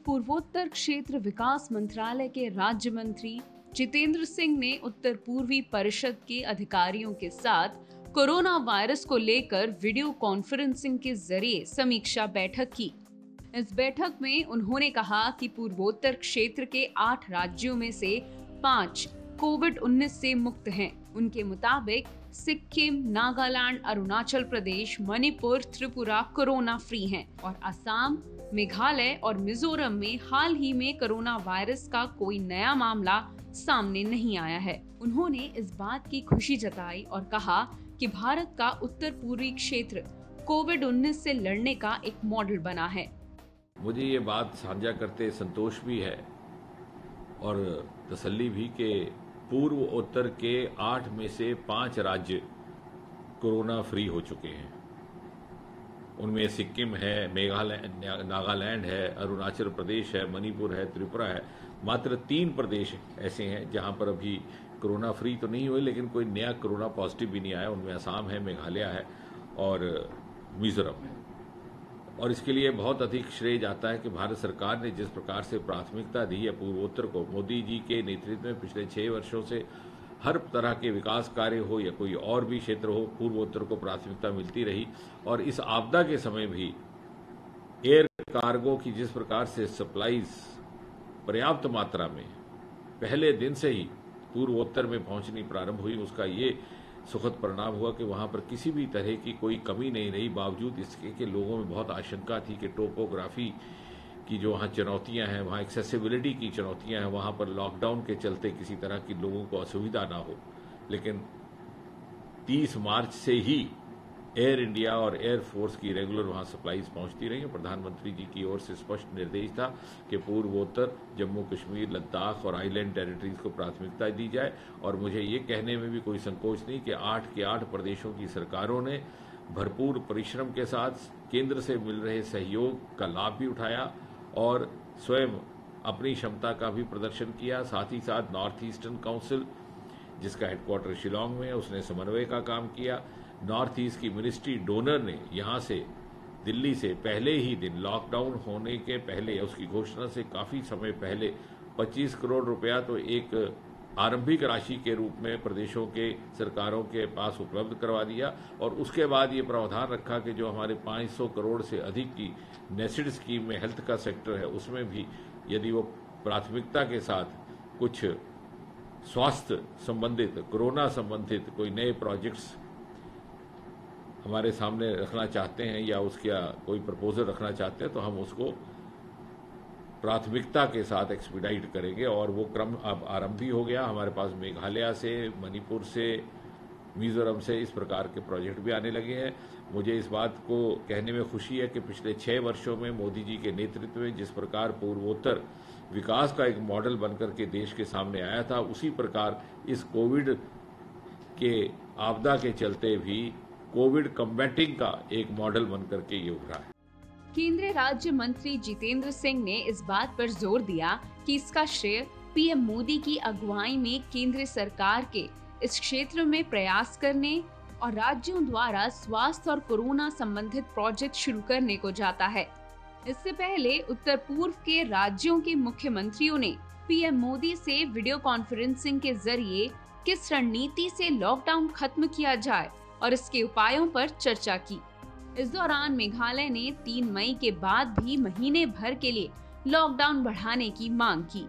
पूर्वोत्तर क्षेत्र विकास मंत्रालय के राज्य मंत्री जितेंद्र सिंह ने उत्तर पूर्वी परिषद के अधिकारियों के साथ कोरोना वायरस को लेकर वीडियो कॉन्फ्रेंसिंग के जरिए समीक्षा बैठक की। इस बैठक में उन्होंने कहा कि पूर्वोत्तर क्षेत्र के 8 राज्यों में से 5 कोविड-19 से मुक्त हैं। उनके मुताबिक सिक्किम, नागालैंड, अरुणाचल प्रदेश, मणिपुर, त्रिपुरा कोरोना फ्री हैं और असम, मेघालय और मिजोरम में हाल ही में कोरोना वायरस का कोई नया मामला सामने नहीं आया है। उन्होंने इस बात की खुशी जताई और कहा कि भारत का उत्तर पूर्वी क्षेत्र कोविड-19 से लड़ने का एक मॉडल बना है। मुझे ये बात साझा करते संतोष भी है और तसल्ली भी कि पूर्व उत्तर के 8 में से 5 राज्य कोरोना फ्री हो चुके हैं। उनमें सिक्किम है, मेघालय, नागालैंड है, अरुणाचल प्रदेश है, मणिपुर है, त्रिपुरा है। मात्र 3 प्रदेश ऐसे हैं जहां पर अभी कोरोना फ्री तो नहीं हुए, लेकिन कोई नया कोरोना पॉजिटिव भी नहीं आया। उनमें असम है, मेघालय है और मिजोरम है। और इसके लिए बहुत अधिक श्रेय जाता है कि भारत सरकार ने जिस प्रकार से प्राथमिकता दी है पूर्वोत्तर को। मोदी जी के नेतृत्व में पिछले 6 वर्षों से हर तरह के विकास कार्य हो या कोई और भी क्षेत्र हो, पूर्वोत्तर को प्राथमिकता मिलती रही। और इस आपदा के समय भी एयर कार्गो की जिस प्रकार से सप्लाईज पर्याप्त मात्रा में पहले दिन से ही पूर्वोत्तर में पहुंचनी प्रारंभ हुई, उसका ये सुखद परिणाम हुआ कि वहां पर किसी भी तरह की कोई कमी नहीं रही। बावजूद इसके कि लोगों में बहुत आशंका थी कि टोपोग्राफी की जो वहाँ चुनौतियां हैं, वहाँ एक्सेसिबिलिटी की चुनौतियां हैं, वहाँ पर लॉकडाउन के चलते किसी तरह की लोगों को असुविधा ना हो। लेकिन 30 मार्च से ही एयर इंडिया और एयर फोर्स की रेगुलर वहाँ सप्लाईज पहुंचती रही। प्रधानमंत्री जी की ओर से स्पष्ट निर्देश था कि पूर्वोत्तर, जम्मू कश्मीर, लद्दाख और आइलैंड टेरिटरीज को प्राथमिकता दी जाए। और मुझे ये कहने में भी कोई संकोच नहीं कि 8 के 8 प्रदेशों की सरकारों ने भरपूर परिश्रम के साथ केंद्र से मिल रहे सहयोग का लाभ भी उठाया और स्वयं अपनी क्षमता का भी प्रदर्शन किया। साथ ही साथ नॉर्थ ईस्टर्न काउंसिल, जिसका हेडक्वार्टर शिलांग में है, उसने समन्वय का काम किया। नॉर्थ ईस्ट की मिनिस्ट्री डोनर ने यहाँ से, दिल्ली से पहले ही दिन, लॉकडाउन होने के पहले, उसकी घोषणा से काफी समय पहले 25 करोड़ रुपया तो एक आरंभिक राशि के रूप में प्रदेशों के सरकारों के पास उपलब्ध करवा दिया। और उसके बाद ये प्रावधान रखा कि जो हमारे 500 करोड़ से अधिक की नेसिड स्कीम में हेल्थ का सेक्टर है, उसमें भी यदि वो प्राथमिकता के साथ कुछ स्वास्थ्य संबंधित, कोरोना संबंधित कोई नए प्रोजेक्ट्स हमारे सामने रखना चाहते हैं या उसका कोई प्रपोजल रखना चाहते हैं, तो हम उसको प्राथमिकता के साथ एक्सपीडाइट करेंगे। और वो क्रम अब आरंभ ही हो गया। हमारे पास मेघालय से, मणिपुर से, मिजोरम से इस प्रकार के प्रोजेक्ट भी आने लगे हैं। मुझे इस बात को कहने में खुशी है कि पिछले 6 वर्षों में मोदी जी के नेतृत्व में जिस प्रकार पूर्वोत्तर विकास का एक मॉडल बनकर के देश के सामने आया था, उसी प्रकार इस कोविड के आपदा के चलते भी कोविड कम्बैटिंग का एक मॉडल बनकर के ये उभरा है। केंद्रीय राज्य मंत्री जितेंद्र सिंह ने इस बात पर जोर दिया कि इसका श्रेय पीएम मोदी की अगुवाई में केंद्र सरकार के इस क्षेत्र में प्रयास करने और राज्यों द्वारा स्वास्थ्य और कोरोना संबंधित प्रोजेक्ट शुरू करने को जाता है। इससे पहले उत्तर पूर्व के राज्यों के मुख्यमंत्रियों ने पीएम मोदी से वीडियो कॉन्फ्रेंसिंग के जरिए किस रणनीति से लॉकडाउन खत्म किया जाए और इसके उपायों पर चर्चा की। इस दौरान मेघालय ने 3 मई के बाद भी महीने भर के लिए लॉकडाउन बढ़ाने की मांग की।